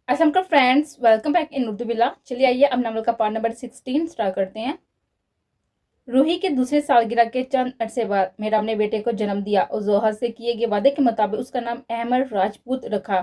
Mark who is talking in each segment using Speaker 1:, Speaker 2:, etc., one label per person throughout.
Speaker 1: Aslam friends, welcome back in Urdu बिला। चलिए आइए अब नावल का पार्ट नंबर 16 स्टार्ट करते हैं। रूही की दूसरी सालगिरह के चंद अरसे बाद मेहराब ने बेटे को जन्म दिया और जोहर से किए गए वादे के मुताबिक उसका नाम अहमद राजपूत रखा।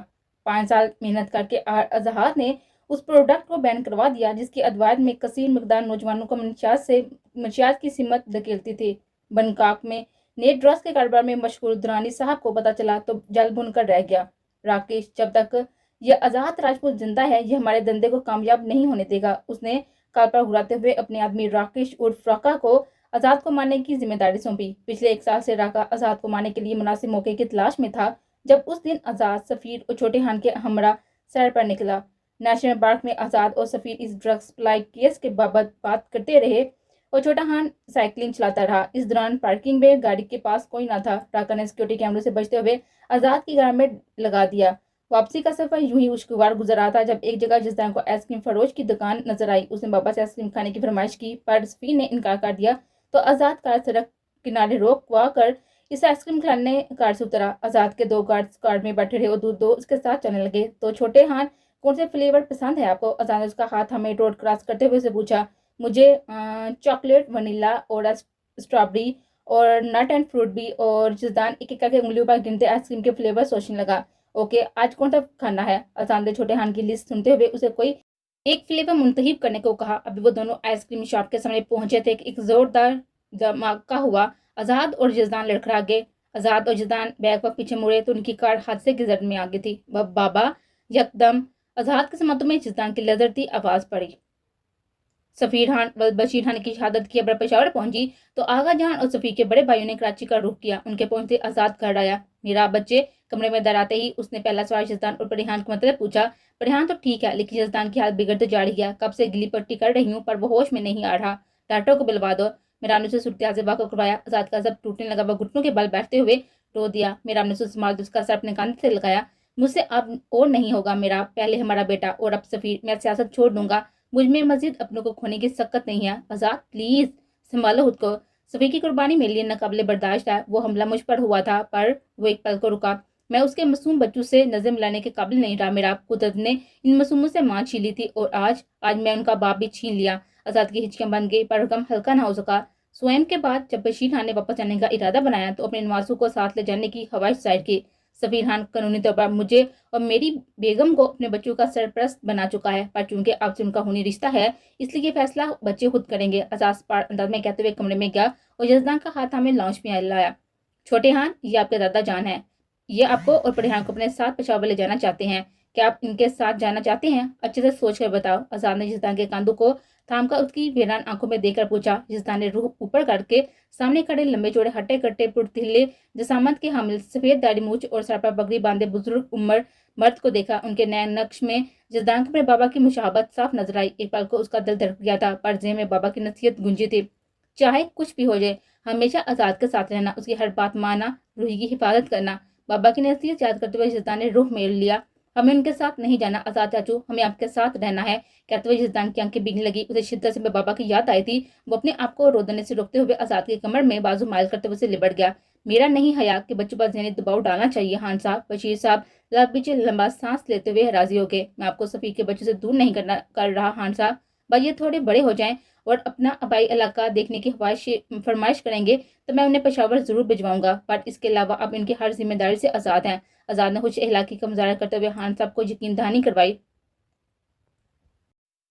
Speaker 1: 5 साल मेहनत करके अजहार ने उस प्रोडक्ट को बैन करवा दिया जिसकी अदवायत में कसीर मकदार नौजवानों को मंशियात की सिमत धकेलती थी। बनकाक में नेट ड्रग्स के कारोबार में मशहूर दुरानी साहब को पता चला तो जल बुनकर रह गया। राकेश जब तक यह आजाद राजपूत जिंदा है, यह हमारे धंधे को कामयाब नहीं होने देगा। उसने काल पर घुराते हुए अपने आदमी राकेश उर्फ राका को आजाद को मारने की जिम्मेदारी सौंपी। पिछले 1 साल से राका आजाद को मारने के लिए मुनासिब मौके की तलाश में था जब उस दिन आजाद, सफीर और छोटे हान के हमरा सैर पर निकला। नेशनल पार्क में आजाद और सफीर इस ड्रग्स सप्लाई केस के बाबत बात करते रहे और छोटा हान साइकिलिंग चलाता रहा। इस दौरान पार्किंग में गाड़ी के पास कोई ना था। राका ने सिक्योरिटी कैमरे से बचते हुए आजाद की गाड़ी में लगा दिया। वापसी का सफर यूं ही खुशगवार गुजर रहा था जब एक जगह जिसदान को आइसक्रीम फरोश की दुकान नजर आई। उसने बाबा से आइसक्रीम खाने की फरमाइश की पर सफीर ने इनकार कर दिया तो आजाद कार सड़क किनारे रोकवा कर इसे आइसक्रीम खिलाने कार से उतरा। आजाद के 2 गार्ड्स कार में बैठे रहे और दो उसके साथ चलने लगे। तो छोटे हान, कौन से फ्लेवर पसंद है आपको? आजाद ने उसका हाथ हमें रोड क्रॉस करते हुए से पूछा। मुझे चॉकलेट, वनीला और स्ट्रॉबेरी और नट एंड फ्रूट भी। और जिसदान एक एक करके उंगलियों पर गिनते आइसक्रीम के फ्लेवर सोचने लगा। ओके, आज कौन सा खाना है? आसान ने छोटे हान की लिस्ट सुनते हुए उसे कोई एक फ्लेवर मुंतहिब करने को कहा। अभी वो दोनों आइसक्रीम शॉप के सामने पहुंचे थे कि एक जोरदार धमाका हुआ। आजाद और जिजदान लड़खड़ा गए। आजाद और जिजदान बैग पर पीछे मुड़े तो उनकी कार हादसे की जद में आ गई थी। बाबा यकदम आजाद के समातों में जिजदान की लजरती आवाज पड़ी। सफीर हान व बशीर हान की शहादत की खबर पेशावर पहुंची तो आगा जान और सफीर के बड़े भाइयों ने कराची का रुख किया। उनके पहुंचते आजाद घर आया। मेरा बच्चे कमरे में दराते ही उसने पहला सवाल जिजदान और परिहान को मतलब पूछा। परिहान तो ठीक है, लेकिन जिजदान की हालत बिगड़ते जा रही है। कब से गिली पट्टी कर रही हूँ पर वो होश में नहीं आ रहा। डॉक्टर को बुलवा दो। मेरा ने उसे सूरत से वाकफ करवाया। आजाद का जब टूटने लगा, वह घुटनों के बल बैठते हुए रो दिया। मेरा ने संभाल उसका सर अपने कांधे से लगाया। मुझसे अब और नहीं होगा मेरा, पहले हमारा बेटा और अब सफीर। मैं सियासत छोड़ दूंगा। मुझ में मजीद अपनों को खोने की सख्त नहीं है। आजाद प्लीज संभालो खुद को। सफी की कुर्बानी मेरे लिए नाकाबिले बर्दाश्त है। वो हमला मुझ पर हुआ था पर वो एक पल को रुका। मैं उसके मासूम बच्चों से नजर मिलाने के काबिल नहीं रहा। मेरा कुदरत ने इन मासूमों से मां छीन ली थी और आज मैं उनका बाप भी छीन लिया। आजाद की हिचकियां बन गई पर गम हल्का ना हो सका। स्वयं के बाद जब बशीर खान ने वापस जाने का इरादा बनाया तो अपने नवासों को साथ ले जाने की ख्वाहिश जाहिर की। सफीर खान कानूनी तौर पर मुझे और मेरी बेगम को अपने बच्चों का सरपरस्त बना चुका है, पर चूंकि आपसे उनका खूनी रिश्ता है इसलिए ये फैसला बच्चे खुद करेंगे। अंदाज में कहते हुए कमरे में गया और जजदान का हाथ हमें लॉन्च में लाया। छोटे हान, ये आपके दादा जान है। ये आपको और परिहान को अपने साथ पेशावर ले जाना चाहते हैं। क्या आप इनके साथ जाना चाहते हैं? अच्छे से सोच कर बताओ। आजाद ने जजदान के कांधों को थामकर उसकी वीरान आंखों में देखकर पूछा। जजदान ने रूह ऊपर करके सामने खड़े लंबे चौड़े हट्टे कट्टे पुर्तिले जसामत के हामिल सफेद दाढ़ी मूछ और सर पर बगड़ी बांधे बुजुर्ग उम्र मर्द को देखा। उनके नए नक्श में जजदान को अपने बाबा की मुशाबत साफ नजर आई। एक पल को उसका दिल धड़क गया था पर जेह में बाबा की नसीहत गूंजी थी। चाहे कुछ भी हो जाए, हमेशा आजाद के साथ रहना, उसकी हर बात माना, रूही की हिफाजत करना। बाबा की नसीहत याद करते हुए जजदान ने रूह मेल लिया। हमें उनके साथ नहीं जाना आजाद चाचू, हमें आपके साथ रहना है। कहते हुए जजदान की आंखें भीगने लगी। उसे शिद्दत से बाबा की याद आई थी। वो अपने आप को रोदने से रोकते हुए आजाद की कमर में बाजू मायल करते हुए लिपट गया। मेरा नहीं हया कि बच्चों पर ज़हनी दबाव डालना चाहिए। हान साहब, बशीर साहब लब बीच लंबा सांस लेते हुए राजी हो गए। मैं आपको सफी के बच्चों से दूर नहीं कर रहा हान साहब। भाई ये थोड़े बड़े हो जाएं और अपना आबाई इलाका देखने की फरमाइश करेंगे तो मैं उन्हें पेशावर जरूर भिजवाऊंगा, पर इसके अलावा अब इनकी हर जिम्मेदारी से आजाद हैं। आजाद ने कुछ इलाकी का मुजाहरा करते हुए खान साहब को यकीन दहानी करवाई।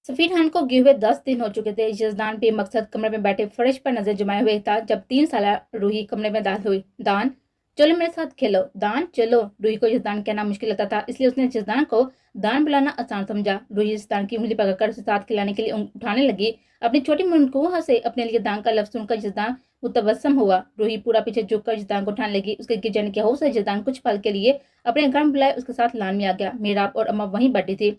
Speaker 1: सफीर खान को गए हुए 10 दिन हो चुके थे। जजदान बेमकसद कमरे में बैठे फर्श पर नजर जमाए हुए था जब 3 साल रूही कमरे में दाखिल हुई। दान, चलो मेरे साथ खेलो। दान चलो। रूही को जजदान कहना मुश्किल लगता था, इसलिए उसने जजदान को दान बुलाना आसान समझा। रूही जजदान की उंगली पकड़कर उसे साथ खिलाने के लिए उठाने लगी। अपनी छोटी मुनकुह से अपने लिए दान का लफ्ज सुनकर जजदान मुतबस्सम हुआ। रूही पूरा पीछे झुककर जजदान को उठाने लगी। उसके गिर जाने के हौस से जजदान कुछ पल के लिए अपने घर में बुलाए उसके साथ लान में आ गया। मेहराब और अम्मा वहीं बैठी थी।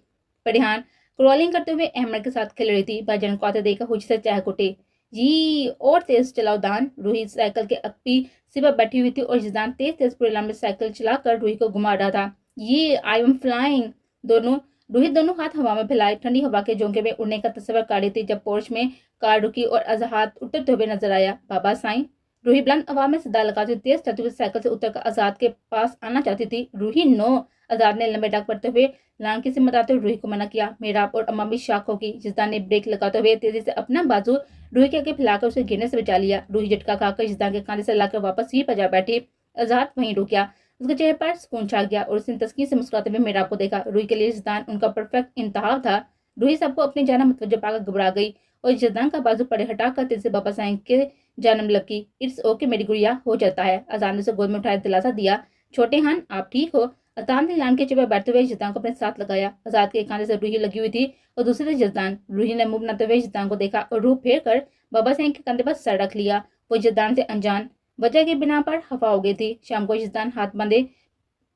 Speaker 1: परिहान क्रॉलिंग करते हुए अहमद के साथ खेल रही थी। भाईजान को आते देखकर हुज से चाह कुटे। जी और तेज चलाओ दान। रूही साइकिल के अक्पी सिवा बैठी हुई थी और जिदान तेज तेज पूरे लंबे साइकिल चलाकर रूही को घुमा रहा था। ये आई एम फ्लाइंग। दोनों रूही दोनों हाथ हवा में फैलाए ठंडी हवा के झोंके में उड़ने का तस्वर कर रही थी जब पोर्च में कार रुकी और अजहात उतरते हुए नजर आया। बाबा साईं, रूही बुलंद आवाज में सदा लगाती तेज चलती हुई साइकिल से उतरकर आजाद के पास आना चाहती थी। रूही नो। आजाद ने लंबे डाक पड़ते हुए लान की सिमत आते हुए रूही को मना किया। मेरा और अम्मा भी शाक होगी। जिसदान ने ब्रेक लगाते हुए तेजी से अपना बाजू रूही के आगे फैलाकर उसे गिरने से बचा लिया। रूही झटका खाकर जिसदान के कांधे से लाकर वापस सीट पर जा बैठी। आजाद वहीं रुक गया। उसके चेहरे पर सुकून छा गया और उसने तस्कीन से मुस्कुराते हुए मेरा को देखा। रूही के लिए जिसदान उनका परफेक्ट इंतहा था। रूही सबको अपनी जाना मुतवज्जो पाकर घबरा गई और जिसदान का बाजू पड़े हटाकर तेजी से वापस आएंगे जानम लगी। इट्स ओके मेरी गुड़िया, हो जाता है। आजाद ने उसे गोद में उठाया दिलासा दिया। छोटे हान आप ठीक हो? आजाद ने लान के चेहरे बैठते हुए जिसदान को अपने साथ लगाया। आजाद के कांधे से रूही लगी हुई थी और दूसरे से जिसदान। रूही ने मुंह बनाते हुए जिसदान को देखा और रूह फेर कर बाबा सिंह के कंधे पर सर रख लिया। वो जिसदान से अनजान वजह के बिना पर हवा हो गई थी। शाम को जिसदान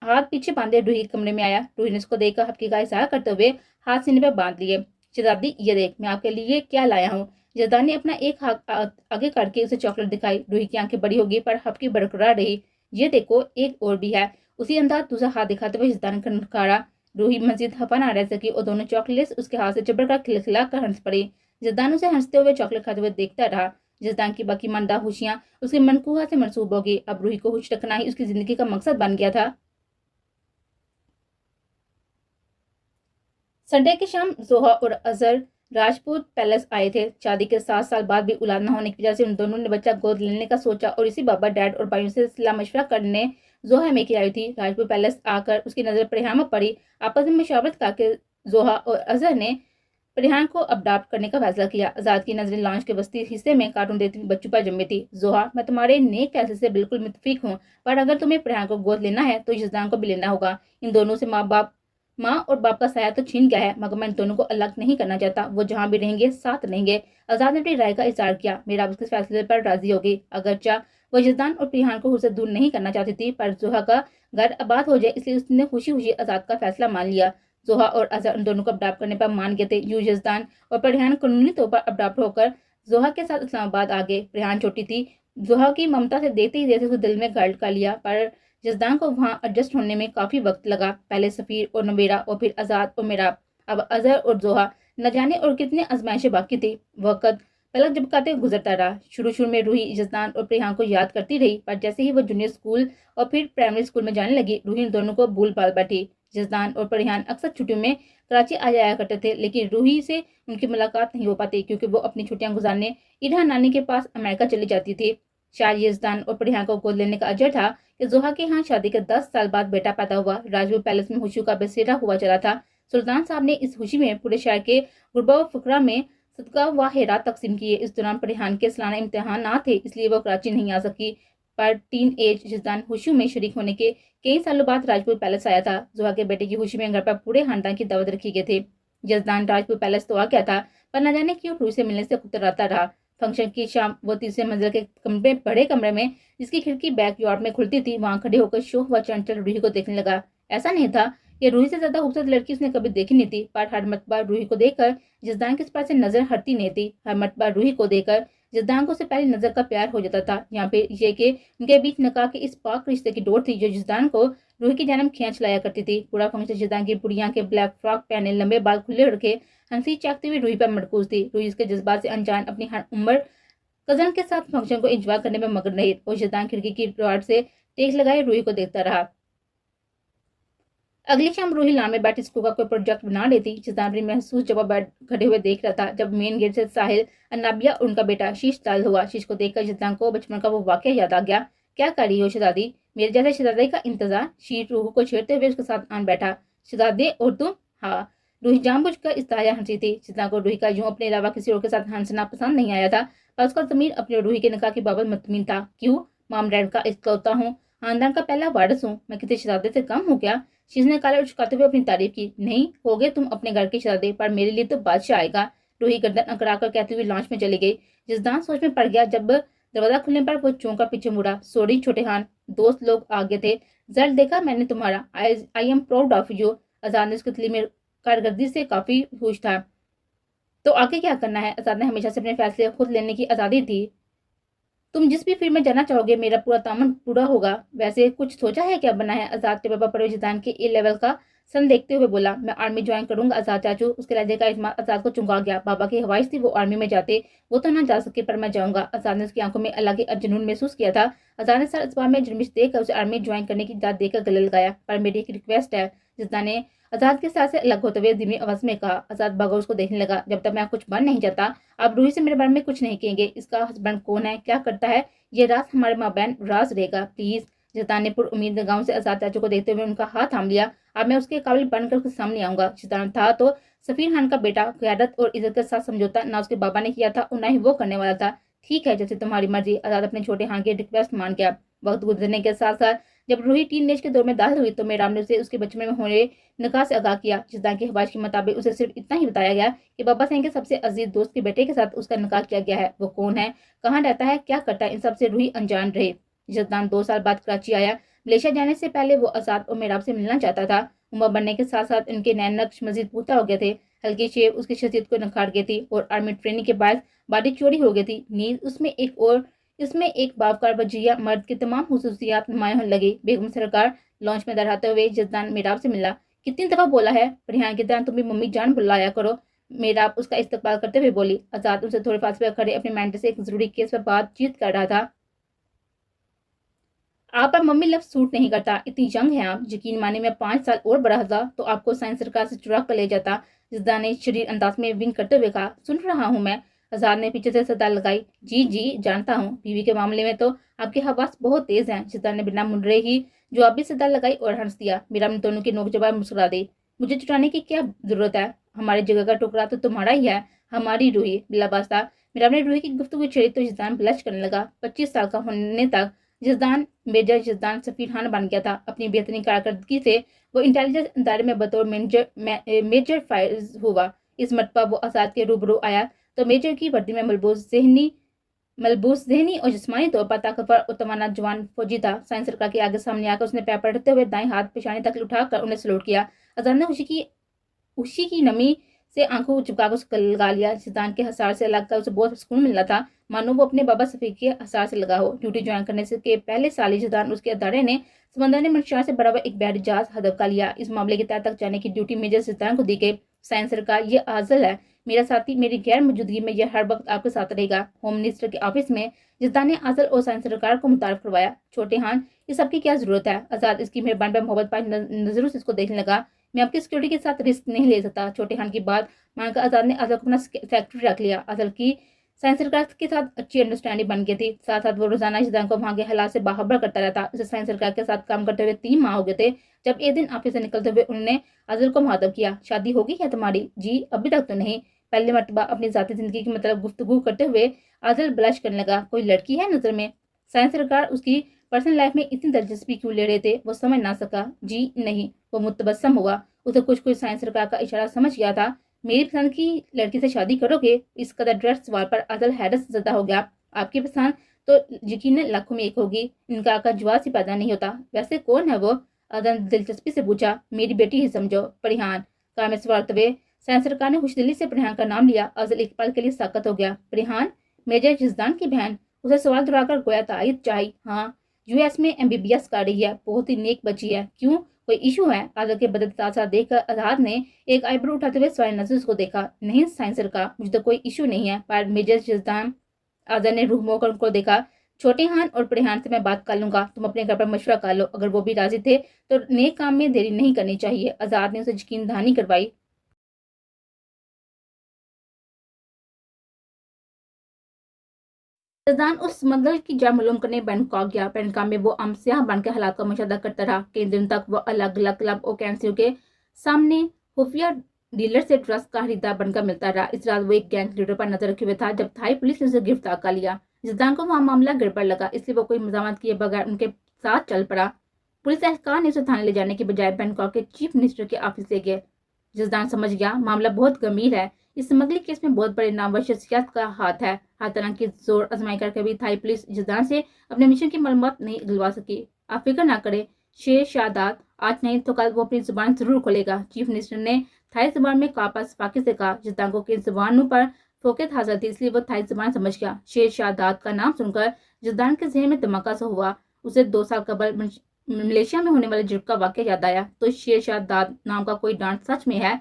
Speaker 1: हाथ पीछे बांधे रूही के कमरे में आया। रूही ने उसको देखकर हफ्की का इशारा करते हुए हाथ सीने पर बांध लिए। शहजादी ये देख मैं आपके लिए क्या लाया हूँ। जजदान ने अपना एक हाथ आगे करके उसे चॉकलेट दिखाई। रूही की आंखें बड़ी होगी पर हफ्की बरकरार रही। ये देखो एक और भी है। उसी अंदाज दूसरा हाथ दिखाते हुए जजदान ने खनकारा। रूही मजीद हफा ना रह सकी और दोनों चॉकलेट्स उसके हाथ से चिपड़ कर खिलखिला कर हंस पड़ी। जजदान उसे हंसते हुए चॉकलेट खाते हुए देखता रहा। जजदान की बाकी मंदा खुशियां उसके मनकूहा से मनसूब हो गई। अब रूही को खुश रखना ही उसकी जिंदगी का मकसद बन गया था। संडे की शाम जोहा और अजहर राजपूत पैलेस आए थे। शादी के 7 साल बाद भी औलाद न होने की वजह से उन दोनों ने बच्चा गोद लेने का सोचा और इसी बाबा डैड और भाइयों से सलाह मशवरा करने जोहा में की आई थी। राजपूत पैलेस आकर उसकी नजर परिहान में पड़ी। आपस में मशावरत करके जोहा और अजहर ने परिहान को अडॉप्ट करने का फैसला किया। आजाद की नजरें लॉन्च के वस्ती हिस्से में कार्टून देखती बच्चों पर जमी थी। जोहा मैं तुम्हारे नेक फैसले से बिल्कुल मुतफिक हूँ, पर अगर तुम्हें परिहान को गोद लेना है तो यजदान को भी लेना होगा। इन दोनों से माँ और बाप का साया तो छीन गया है, मगर मैं इन दोनों को अलग नहीं करना चाहता। वो जहाँ भी रहेंगे साथ रहेंगे। आजाद ने अपनी राय का इजहार किया। मेरा उसके फैसले पर राजी हो गई। अगरचा वो यजदान और परिहान को उससे दूर नहीं करना चाहती थी, पर जोहा का घर आबाद हो जाए इसलिए उसने खुशी खुशी आजाद का फैसला मान लिया। जोहा और अजहर उन दोनों को अडॉप्ट करने पर मान गए थे। यूं यजदान और परिहान कानूनी तौर पर अडॉप्ट होकर जोहा के साथ इस्लामाबाद आ गए। परिहान छोटी थी। जोहा की ममता से देखते ही जैसे उसको दिल में घर कर लिया, पर जसदान को वहां एडजस्ट होने में काफी वक्त लगा। पहले सफीर और नबेरा और फिर आजाद और मेरा। अब अजहर और जोहा न जाने और कितने आजमाइशें बाकी थी। वक्त पलक झपकाते गुजरता रहा। शुरू में रूही जसदान और प्रियांका को याद करती रही, पर जैसे ही वो जूनियर स्कूल और फिर प्राइमरी स्कूल में जाने लगी, रूही इन दोनों को भूल भाल बैठी। जसदान और परिहान अक्सर छुट्टियों में कराची आ जाया करते थे, लेकिन रूही से उनकी मुलाकात नहीं हो पाती क्योंकि वो अपनी छुट्टियां गुजारने इरहा नानी के पास अमेरिका चली जाती थी। शायद यजदान और परिहान को गोद लेने का अजर था कि जोहा के यहाँ शादी के 10 साल बाद बेटा पैदा हुआ। राजपूत पैलेस में खुशियों का बसेरा हुआ चला था। सुल्तान साहब ने इस खुशी में पूरे शहर के गुरबा व फकरा में सदका व हेरात तकसीम किए। इस दौरान परिहान के सालाना इम्तिहान ना थे, इसलिए वो कराची नहीं आ सकी, पर टीन एज यजदान खुशियों में शरीक होने के कई सालों बाद राजपूत पैलेस आया था। जोहा के बेटे की खुशी में घर पर पूरे खानदान की दावत रखी गई थी। यजदान राजपूत पैलेस तो आ गया था, पर न जाने क्यों रूही से मिलने से कुतराता रहा। फंक्शन की शाम वो तीसरे मंजिल के बड़े कमरे में, जिसकी खिड़की बैक यार्ड में खुलती थी, वहां खड़े होकर शोक व चंचल रूही को देखने लगा। ऐसा नहीं था कि रूही से ज्यादा खूबसूरत लड़की उसने कभी देखी नहीं थी, पर हर मर्तबा रूही को देखकर जसदान के इस पास से नजर हटती नहीं थी। हर मर्तबा रूही को देखकर जसदान को उससे पहली नजर का प्यार हो जाता था। यहाँ पे ये कि उनके बीच निकाह के इस पाक रिश्ते की डोर थी जो जसदान को रूही की जानब खींच लाया करती थी। पूरा फंक्शन जसदान की बुढ़िया के ब्लैक फ्रॉक पहने, लंबे बाल खुले रखे, हंसी चाकती हुई रूही पर मरकूज थी। रूही इसके जज्बात से अनजान अपनी हर उम्र कजन के साथ फंक्शन को एंजॉय करने में मगन रही और शैतान खिड़की की रॉड से टेक लगाए रूही को देखता रहा। अगली शाम रूही लान में बैठी स्कूल का कोई प्रोजेक्ट बना रही थी। शैतान भी महसूस जब बैठ खड़े हुए देख रहा था, जब मेन गेट से साहिल, अन्नाबिया और उनका बेटा शीश दाल हुआ। शीश को देखकर शैतान को बचपन का वो वाकया याद आ गया। क्या कर रही हो शहजादी? मेरे जैसे शहजादी का इंतजार। शीश रूह को छेड़ते हुए उसके साथ आन बैठा। शहजादी और तुम? हाँ। रूही जानबूझकर इस तरह हंसी थी। शैतान को रूही का यूं अपने अलावा किसी और के साथ हंसना पसंद नहीं आया था, पर उसका जमीर अपने रूही के निकाह की बाबत मुतमिन था। क्यों? मॉम डैड का इकलौता हूँ, खानदान का पहला वारिस हूँ, मैं किसी शहजादे से कम हूँ क्या? शीश ने काले उचकाते हुए अपनी तारीफ की। नहीं होगे तुम अपने घर के शहजादे, पर मेरे लिए तो बादशाह आएगा। रूही गर्दन अकड़ा कर कहती हुई लॉन्च में चली गई। जसदान सोच में पड़ गया। जब दरवाजा खुलने पर वो चौंका पीछे मुड़ा। सॉरी छोटे हान, दोस्त लोग आगे थे। जल्द देखा मैंने तुम्हारा। I am proud of you. Azad ने उसकी तितली में कारकर्दगी से काफी खुश था। तो आगे क्या करना है? आजाद ने हमेशा से अपने फैसले खुद लेने की आजादी थी। तुम जिस भी फील्ड में जाना चाहोगे मेरा पूरा तामन पूरा होगा। वैसे कुछ सोचा है क्या? बना है? आजाद के पापा परवेज दान के ए लेवल का सन देखते हुए बोला, मैं आर्मी ज्वाइन करूंगा आजाद चाचू। उसके लहजे का इस्तेमाल आजाद को चुंगा गया। बाबा की ख्वाहिश थी वो आर्मी में जाते, वो तो ना जा सके पर मैं जाऊंगा। आजाद ने उसकी आंखों में अलग ही जुनून महसूस किया था। आजाद ने सर इस्बान में जुर्मिश देखकर उसे आर्मी ज्वाइन करने की दाद देकर गले लगाया। पर मेरी एक रिक्वेस्ट है, जिद्दान ने आजाद के साथ से अलग होते हुए धीमी आवाज में कहा। आजाद भागा उसको देखने लगा। जब तक मैं कुछ बन नहीं जाता आप रूही से मेरे बारे में कुछ नहीं कहेंगे। इसका हस्बैंड कौन है, क्या करता है, ये राज हमारे माँ बहन राज रहेगा, प्लीज। जिद्दान ने पुर उम्मीद गांव से आजाद चाचू को देखते हुए उनका हाथ थाम लिया। अब मैं उसके काबिल बनकर उसके सामने आऊंगा। जिद्दान था तो सफीर खान का बेटा, क़यादत और इज्जत के साथ समझौता ना उसके बाबा ने किया था और ना ही वो करने वाला था। ठीक है, जैसे तुम्हारी मर्जी। आजाद अपने छोटे खान की रिक्वेस्ट मान गया। वक्त गुजरने के साथ साथ जब रूही टीनेज के दौर में दाखिल हुई तो मेराम ने उसे उसके बचपन में होने निकाह से आगाह किया। जिद्दान की ख्वाहिश के मुताबिक उसे सिर्फ इतना ही बताया गया कि बाबा सिंह के सबसे अजीज दोस्त के बेटे के साथ उसका निकाह किया गया है। वो कौन है, कहाँ रहता है, क्या करता है, इन सबसे रूही अनजान रहे। जिद्दान 2 साल बाद कराची आया। मलेशिया जाने से पहले वो आजाद और मेराब से मिलना चाहता था। उम्र बढ़ने के साथ साथ इनके नैन नक्श मजीद पुख्ता हो गए थे। हल्की शेव उसकी शख्सियत को निखार गई थी और आर्मी ट्रेनिंग के बाद बॉडी चौड़ी हो गई थी। नींद इसमें एक बावकार वजिया मर्द की तमाम खुसूसियात नुमायां होने लगी। बेगम सरकार लॉन्च में दराते हुए जिद्दान मेराब से मिला। कितनी दफा बोला है परिहान की तरह तुम भी मम्मी जान बुलाया करो। मेराब उसका इस्तकबाल करते हुए बोली। आजाद उनसे थोड़े फासले पर खड़े अपने मैनेजर से एक जरूरी केस पर बातचीत कर रहा था। आप पर मम्मी लफ्ज सूट नहीं करता, इतनी यंग है आप। यकीन माने मैं 5 साल और बड़ा था तो आपको साइंस सरकार से चुरा कर ले जाता। जिद्दान ने शरीर अंदाज में विंग करते हुए कहा, सुन रहा हूँ मैं। आजाद ने पीछे से सदा लगाई, जी जी जानता हूँ, बीवी के मामले में तो आपके हवास बहुत तेज हैं। जिद्दान ने बिना मुंडरे ही जवाबी सदा लगाई और हंस दिया। मीरा ने दोनों की नोक जवाब मुस्कुरा दी। मुझे चुराने की क्या जरूरत है, हमारी जगह का टुकड़ा तो तुम्हारा ही है, हमारी रूही बिलाबास्ता। मीरा ने रूही की गुफ्तगू छेड़ी तो जिद्दान ब्लश करने लगा। 25 साल का होने तक जिद्दान मेजर जिद्दान सफीर खान बन गया था। अपनी बेहतरीन कारकर्दगी से वो इंटेलिजेंस इदारे में बतौर मेजर फायज हुआ। इस मरतबा वो आजाद के रूबरू आया तो मेजर की वर्दी में मलबूस जहनी और जिस्मानी तौर पर ताकतवर और तवाना जवान फौजी था। साइंस सरकार के आगे सामने आकर उसने पैर पलटते हुए दाएं हाथ पेशानी तक उठाकर उन्हें सलूट किया। आजाद ने खुशी की नमी से आंखों को चिपका कर लगा लिया। जिद्दान के हसार से अलग कर उसे बहुत सुकून मिल रहा था, मानो वो अपने बाबा सफीर के हसार से लगा हो। ड्यूटी ज्वाइन करने से के पहले साल ही जिद्दान उसके अदारे ने समंदर ने मंशार से बराबर एक बहरी जहाज हदफ का लिया। इस मामले के तह तक जाने की ड्यूटी मेजर जिद्दान को दी गई। साइंस सरकार, ये आजल है मेरा साथी, मेरी गैर मौजूदगी में यह हर वक्त आपके साथ रहेगा। होम मिनिस्टर के ऑफिस में जिद्दान ने आजल और साइंस सरकार को मुतारफ करवाया। छोटे हान, ये सबकी क्या जरूरत है। आजाद इसकी मेहरबानी पर मोहब्बत पाई नजरों से इसको देखने लगा। मैं आपकी सिक्योरिटी के साथ रिस्क नहीं ले सकता। छोटे खान की बात मानकर आजाद ने आजल को अपना सेक्रेटरी रख लिया। आजल की साइंस सरकार के साथ अच्छी अंडरस्टैंडिंग बन गई थी। साथ साथ वो रोजाना जिद्दान को वहां के हालात से बाखबर करता रहता। उसे साइंस सरकार के साथ काम करते हुए 3 माह हो गए थे जब एक दिन ऑफिस से निकलते हुए उन्होंने आजल को मुखातब किया, शादी होगी क्या तुम्हारी? जी अभी तक तो नहीं। पहली मरतबा अपनी जाती जिंदगी की मतलब गुफ्तगू करते हुए आजल ब्लश करने लगा। कोई लड़की है नजर में? साइंस सरकार उसकी पर्सनल लाइफ में इतनी दिलचस्पी क्यों ले रहे थे वो समझ ना सका। जी नहीं। वो मुतबस्सम हुआ। उसे कुछ साइंस सरकार का इशारा समझ गया था। मेरी पसंद की लड़की से शादी करोगे? इस कदर ड्रेस सवाल पर आदल हैरत ज़दा हो गया। आपकी पसंद तो यकीनन लाखों में एक होगी, इनका का जवाब ही पैदा नहीं होता। वैसे कौन है वो? आदल दिलचस्पी से पूछा। मेरी बेटी ही समझो, परिहान। काम में सवारते हुए साइंस सरकार ने खुशदिली से परिहान का नाम लिया। आजल एक पल के लिए साकत हो गया। परिहान, मेजर जिद्दान की बहन? उसे सवाल दोहराकर गोया तायद चाहिए। हाँ, यूएस में MBBS कर रही है, बहुत ही नेक बच्ची है। क्यों, कोई इशू है? आजल के बदलते तासर देखकर आजाद ने एक आईब्रो उठाते हुए सवाल नजर उसको देखा। नहीं साइंस सरकार, मुझे तो कोई इशू नहीं है। पर मेजर जिद्दान, आजल ने रूह मोड़कर उनको देखा। छोटे हान और परिहान से मैं बात कर लूंगा, तुम अपने घर पर मशवरा कर लो। अगर वो भी राजी थे तो नेक काम में देरी नहीं करनी चाहिए। आजाद ने उसे यकीन दहानी करवाई। जिद्दान उस स्मगलर की जड़ मालूम करने बैंकॉक गया। बैंकॉक में वो अमस्याह बनकर हालात का मुशाहिदा करता रहा। कई दिनों तक वो अलग अलग क्लब और कैंसियों के सामने खुफिया डीलर से ड्रग्स का खरीदार बनकर मिलता रहा। इस रात वो एक गैंग लीडर पर नजर रखे हुए था जब थाई पुलिस ने उसे गिरफ्तार कर लिया। जिद्दान को वहाँ मामला गड़बड़ लगा, इसलिए वो कोई मजामत किए बगैर उनके साथ चल पड़ा। पुलिस एहलकार ने उसे थाने ले जाने के बजाय बैंकॉक के चीफ मिनिस्टर के ऑफिस ले गए। जिद्दान समझ गया मामला बहुत गंभीर है। इस स्मगलिंग केस में बहुत बड़े नामवर शख्सियत का हाथ है। हर तरह की जोर आजमाई करके भी थाई पुलिस जिद्दान से अपने मिशन की मालूमात नहीं दिलवा सकी। आप फिक्र ना करें शेर शादात, आज नहीं तो कल वो अपनी जुबान जरूर खोलेगा। चीफ मिनिस्टर ने थाई जुबान में कापस फाकी से कहा। जिद्दान को किन जुबानों पर फोकत हासिल थी, इसलिए वो थाई जुबान समझ गया। शेर शादात का नाम सुनकर जिद्दान के जहन में धमाका सा हुआ। उसे 2 साल कबल मलेशिया में होने वाले जुर्म का वाक़या याद आया तो शेरशाह दाद नाम का कोई डांट सच में है।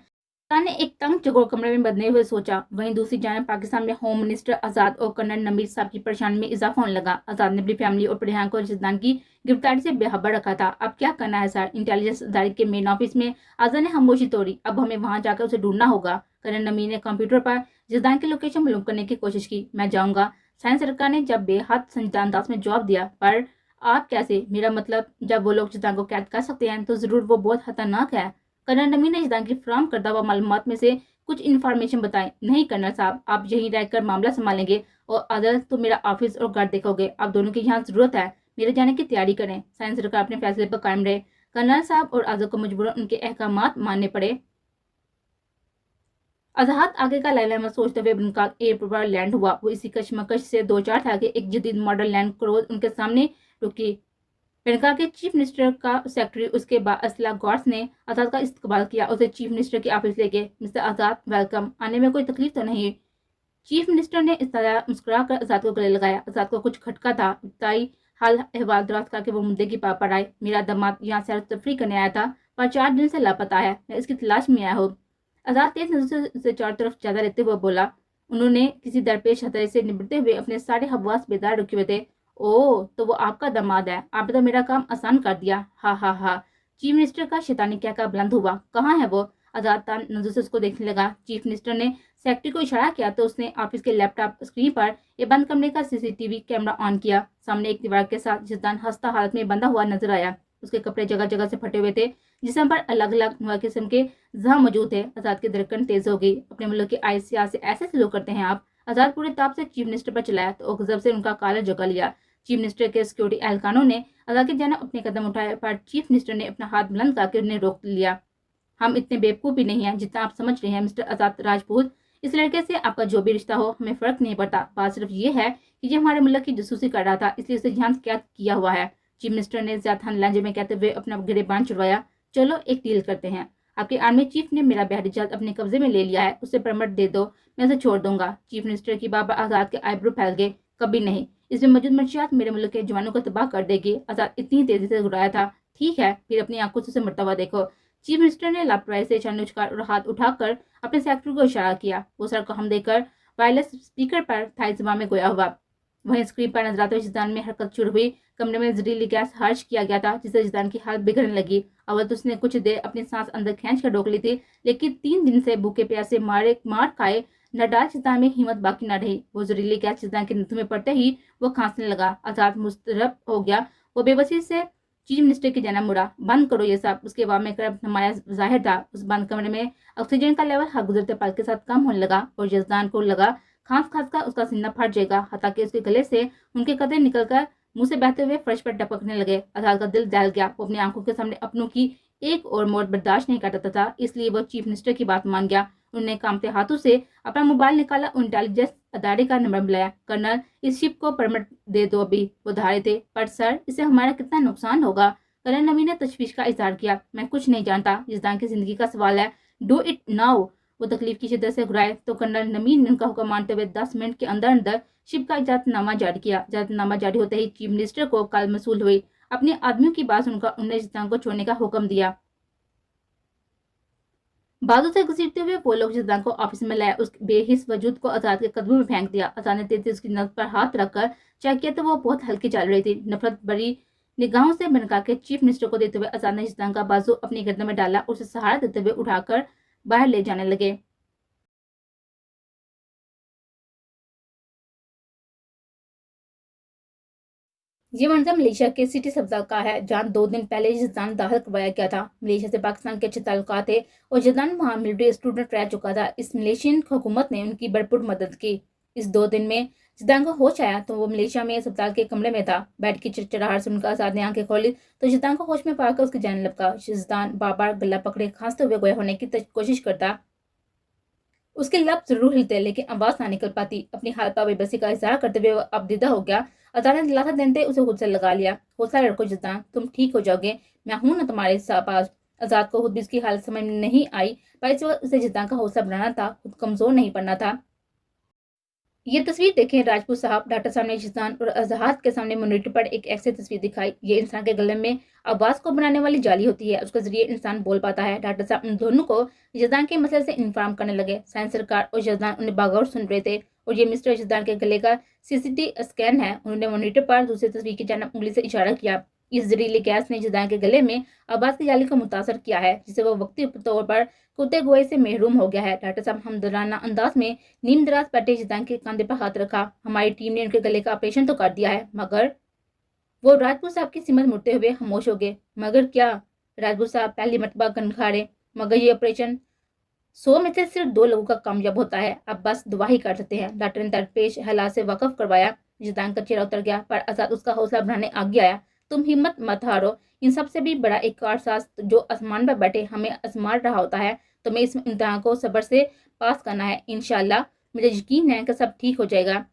Speaker 1: ने एक तंग चगोर कमरे में बंधे हुए सोचा। वहीं दूसरी जानब पाकिस्तान में होम मिनिस्टर आज़ाद और कर्नल नमीर साहब की परेशानी में इजाफा होने लगा। आज़ाद ने अपनी फैमिली और पढ़ियान को रिश्तेदार की गिरफ्तारी से बेखबर रखा था। अब क्या करना है सर? इंटेलिजेंस अदारे के मेन ऑफिस में आज़ाद ने खामोशी तोड़ी। अब हमें वहां जाकर उसे ढूंढना होगा। कर्नल नमीर ने कंप्यूटर पर रिश्तेदार की लोकेशन मालूम करने की कोशिश की। मैं जाऊंगा, साइंस सरकार ने जब बेहद संजीदा अंदाज में जवाब दिया। पर आप कैसे? मेरा मतलब, जब वो लोग रिश्तेदार को कैद कर सकते हैं तो जरूर वो बहुत खतरनाक है। कर्नल नमीर ने रिश्तेदार की फ्राहम करदा हुआ मालूमात में से कुछ इन्फॉर्मेशन बताएं। नहीं कर्नल साहब, आप यहीं रहकर मामला संभालेंगे और अदालत तो मेरा ऑफिस और घर देखोगे। आप दोनों की यहाँ जरूरत है। मेरे जाने की तैयारी करें। साइंस सरकार अपने फैसले पर कायम रहे। कर्नल साहब और आज़ाद को मजबूरन उनके अहकामात मानने पड़े। आज़ाद आगे का लाइलामा सोचते हुए उनका एयरपोर्ट पर लैंड हुआ। वो इसी कशमकश से दो चार था कि एक जदीद मॉडल लैंड क्रूज उनके सामने रुकी। श्रीलंका के चीफ मिनिस्टर का सेक्रेटरी उसके बाअसला गॉड्स ने आज़ाद का इस्तकबाल किया। उसे चीफ मिनिस्टर के ऑफिस ले गए। मिस्टर आज़ाद, वेलकम। आने में कोई तकलीफ तो नहीं? चीफ मिनिस्टर ने इस तरह मुस्कुरा कर आज़ाद को गले लगाया। आज़ाद को कुछ खटका था। ताई हाल अहवाल दराज करके वो मुद्दे की पार आए। मेरा दामाद यहाँ सैर तफरी करने आया था पर 4 दिन से लापता है। मैं इसकी तलाश में आया हूँ। आज़ाद तेज नजर से चारों तरफ ज्यादा रहते हुए बोला। उन्होंने किसी दरपेश खतरे से निपटते हुए अपने सारे हवास बेदार रखे हुए थे। ओह, तो वो आपका दामाद है। आपने तो मेरा काम आसान कर दिया। हा हा हा। चीफ मिनिस्टर का शैतानी कहकर बुलंद हुआ। कहाँ है वो? आज़ाद तान नजर से उसको देखने लगा। चीफ मिनिस्टर ने सेक्रेटरी को इशारा किया तो उसने ऑफिस के लैपटॉप स्क्रीन पर ये बंद कमरे का सीसीटीवी कैमरा ऑन किया। सामने एक दीवार के साथ जिसदान हंसता हालत में बंधा हुआ नजर आया। उसके कपड़े जगह जगह से फटे हुए थे जिसम पर अलग अलग किस्म के जहाँ मौजूद थे। आज़ाद की धड़कन तेज हो गई। अपने मुल्क की आयसिया से ऐसे सलूक करते हैं आप? आज़ाद पूरे ताप से चीफ मिनिस्टर पर चलाया तो गजब से उनका काला जगा लिया। चीफ मिनिस्टर के सिक्योरिटी एहलकारों ने आज़ाद की जानब अपने कदम उठाए पर चीफ मिनिस्टर ने अपना हाथ बुलंद करके उन्हें रोक लिया। हम इतने बेवकूफ भी नहीं हैं जितना आप समझ रहे हैं मिस्टर आज़ाद राजपूत। इस लड़के से आपका जो भी रिश्ता हो हमें फर्क नहीं पड़ता। बात सिर्फ ये है कि ये हमारे मुल्क की जासूसी कर रहा था, इसलिए उसे यहाँ कैद किया हुआ है। चीफ मिनिस्टर ने ज्यादा लहजे में कहते हुए अपना गिरेबान छुड़वाया। चलो एक डील करते हैं। आपके आर्मी चीफ ने मेरा बहरी जहाज अपने कब्जे में ले लिया है, उसे परमिट दे दो, मैं उसे छोड़ दूंगा। चीफ मिनिस्टर की बाबा आज़ाद के आईब्रो फैल गए। कभी नहीं, इसमें मौजूद मंशियात मेरे मुल्क के जवानों को तबाह कर देगी। आज़ाद इतनी तेजी से घुराया था। ठीक है, फिर अपनी आंखों से मरता हुआ देखो। चीफ मिनिस्टर ने लापरवाही से छान उछकर और हाथ उठाकर अपने सेक्रेटरी को इशारा किया। वो सर को हम देकर वायरलेस स्पीकर पर थाई ज़बान में गोया हुआ। वहीं स्क्रीन पर नजर आते हुए जिदान में हरकत शुरू हुई। कमरे में जहरीली गैस खर्च किया गया था जिससे जिदान की हालत बिगड़ने लगी। अवल तो उसने कुछ देर अपनी सांस अंदर खींच कर रोक ली थी, लेकिन 3 दिन से भूखे प्यासे मार खाए नडाल जिदान में हिम्मत बाकी न रही। वो जहरीली गैस जिदान के नथु में पड़ते ही वो खांसने लगा। आज़ाद मुस्तरब हो गया। वो बेबसी से चीफ मिनिस्टर की जाना मुड़ा। बंद करो ये सब। उसके बाद में कर नमाया जाहिर था। उस बंद कमरे में ऑक्सीजन का लेवल हर गुजरते पल के साथ कम होने लगा और जजदान को लगा खांस खांस कर उसका सीना फट जाएगा। हता कि उसके गले से उनके कदम निकलकर मुंह से बहते हुए फर्श पर टपकने लगे। आज़ाद का दिल दहल गया। वो अपनी आंखों के सामने अपनों की एक और मौत बर्दाश्त नहीं करता था, इसलिए वो चीफ मिनिस्टर की बात मान गया। उन्होंने कांपते हाथों से अपना मोबाइल निकाला और इंटेलिजेंस अदारे का नंबर बुलाया। कर्नल, इस शिप को परमिट दे दो अभी। वो धारे थे। पर सर, इससे हमारा कितना नुकसान होगा? कर्नल नवीन ने तशवीश का इजहार किया। मैं कुछ नहीं जानता, जिसदान की जिंदगी का सवाल है। Do it now. वो तकलीफ की शिद्दत से घुराए तो कर्नल नवीन ने उनका हुक्म मानते हुए 10 मिनट के अंदर अंदर शिप का इजाजतनामा जारी किया। इजाजतनामा जारी होते ही चीफ मिनिस्टर को कल मसूल हुई। अपने आदमियों की बात सुनकर उन्होंने जिसदान को छोड़ने का हुक्म दिया। बाजू से घसीटते हुए वो लोग जिसदान को ऑफिस में लाया। उस बेहिस वजूद को आज़ाद के कदमों में फेंक दिया। आज़ाद ने तेजी उसकी नस पर हाथ रखकर चेक किया तो वो बहुत हल्की चल रही थी। नफरत बड़ी निगाहों से बनका के चीफ मिनिस्टर को देते हुए आज़ाद ने जिसदान का बाजू अपनी गर्दन में डाला और उसे सहारा देते हुए उठाकर बाहर ले जाने लगे। ये मंजर मलेशिया के सिटी सब्जा का है, जहां 2 दिन पहले जिसदान दाखिल करवाया गया था। मलेशिया से पाकिस्तान के अच्छे ताल्लुकात थे और जिसदान वहां मिलिट्री स्टूडेंट रह चुका था। इस मलेशियन हुकूमत ने उनकी भरपूर मदद की। इस 2 दिन में जिसदान को होश आया तो वो मलेशिया में अस्पताल के कमरे में था। बेड की चिड़चिड़ाहट सुनकर आज़ाद ने आंखें खोली तो जिसदान को होश में पाकर उसकी जान लपका। जिसदान बार बार गला पकड़े खांसते हुए गोया होने की कोशिश करता। उसके लब जरूर हिलते लेकिन आवाज ना निकल पाती। अपनी हालत पर बेबसी का इजहार करते हुए अब दीदा हो गया। अचानक दिलासा देते उसे खुद से लगा लिया। हौसला रखो जिसदान, तुम ठीक हो जाओगे, मैं हूं ना तुम्हारे पास। आज़ाद को खुद भी इसकी हालत समझ में नहीं आई, पर इस वक्त उसे जिसदान का हौसला बनाना था, खुद कमजोर नहीं पड़ना था। ये तस्वीर देखें, राजपूत साहब डॉक्टर साहब ने जिसान और अजहात के सामने मॉनिटर पर एक ऐसी तस्वीर दिखाई। ये इंसान के गले में आवाज को बनाने वाली जाली होती है, उसके जरिए इंसान बोल पाता है। डॉक्टर साहब उन दोनों को जजदान के मसले से इन्फॉर्म करने लगे। साइंस सरकार और जजदान उन्हें बागौर सुन रहे थे और ये मिस्टर जजदान के गले का सीसीटीवी स्कैन है। उन्होंने मॉनिटर पर दूसरी तस्वीर की जानब उंगली से इशारा किया। इस जहरीली गैस ने जजदान के गले में आवाज की जाली को मुतासर किया है, जिससे वो वक्ती तौर पर कुत्ते गोए से महरूम हो गया है। डॉक्टर साहब हमदर्दाना अंदाज में नीम दराज बैठे जजदान के कंधे पर हाथ रखा। हमारी टीम ने उनके गले का ऑपरेशन तो कर दिया है, मगर वो राजपूत साहब की सिमत मुड़ते हुए खामोश हो गए। मगर क्या? राजपूत साहब पहली मरतबा कनखारे। मगर ये ऑपरेशन 100 में से सिर्फ 2 लोगों का कामयाब होता है, अब बस दुआ ही कर सकते हैं। डॉक्टर ने दरपेश हालात से वाकफ करवाया। जजदान का चेहरा उतर गया, पर आजाद उसका हौसला बढ़ाने आगे आया। तुम हिम्मत मत हारो, इन सबसे भी बड़ा एक कारसाज जो आसमान पर बैठे हमें आजमा रहा होता है। तुम्हें इस इम्तिहान को सब्र से पास करना है। इंशाल्लाह मुझे यकीन है कि सब ठीक हो जाएगा।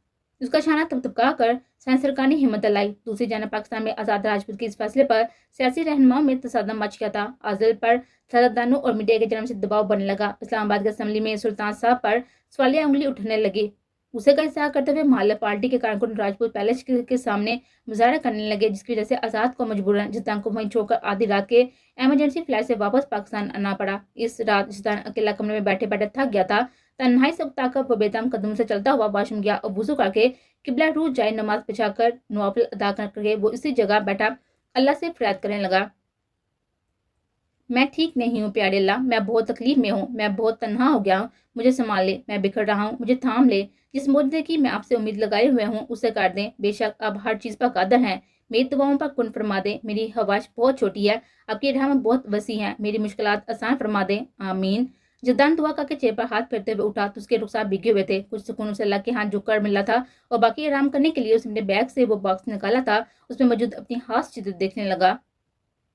Speaker 1: उसका शाना तबका कर साइंस सरकार ने हिम्मत लाई। दूसरी जानब पाकिस्तान में आज़ाद राजपूत के इस फैसले पर सियासी रहनुमाओं में तसादम मच गया था। आज़ल पर सियासतदानों और मीडिया के जन्म से दबाव बनने लगा। इस्लामाबाद की असम्बली में सुल्तान साहब पर सवालिया उंगली उठने लगी। उसे का इस्तेमाल करते हुए महल्ला पार्टी के कारकुन राजपूत पैलेस के सामने मुजाहरा करने लगे, जिसकी वजह से आज़ाद को मजबूरन जजदान को वहीं छोड़कर आधी रात के एमरजेंसी फ्लाइट से वापस पाकिस्तान आना पड़ा। इस रात जजदान अकेला कमरे में बैठे बैठे थक गया था। तन्हाई से उकताकर वो बेदम कदम से चलता हुआ वाशरूम गया और वुजू करके किबला रूह जाए नमाज बिछाकर नवाफिल अदा करके वो इसी जगह बैठा अल्लाह से फरियाद करने लगा। मैं ठीक नहीं हूँ प्यारे अल्लाह, मैं बहुत तकलीफ में हूँ, मैं बहुत तन्हा हो गया हूँ, मुझे संभाल ले, मैं बिखर रहा हूँ, मुझे थाम ले। जिस मोजज़े की मैं आपसे उम्मीद लगाए हुए हूँ उसे कर दें। बेशक आप हर चीज़ पर कादर हैं, मेरी दुआओं पर कुन फरमा दें। मेरी हवाश बहुत छोटी है, आपकी रहमत बहुत वसी है, मेरी मुश्किलात आसान फरमा दें, आमीन। जद्दान दुआ करके चेहरे पर हाथ फेरते हुए उठा तो उसके रुखसार भीगे हुए थे। कुछ सुकून उसे अल्लाह के हाथ झुककर मिला था और बाकी आराम करने के लिए उसने बैग से वो बॉक्स निकाला था। उसमें मौजूद अपनी खास चीज़ें देखने लगा।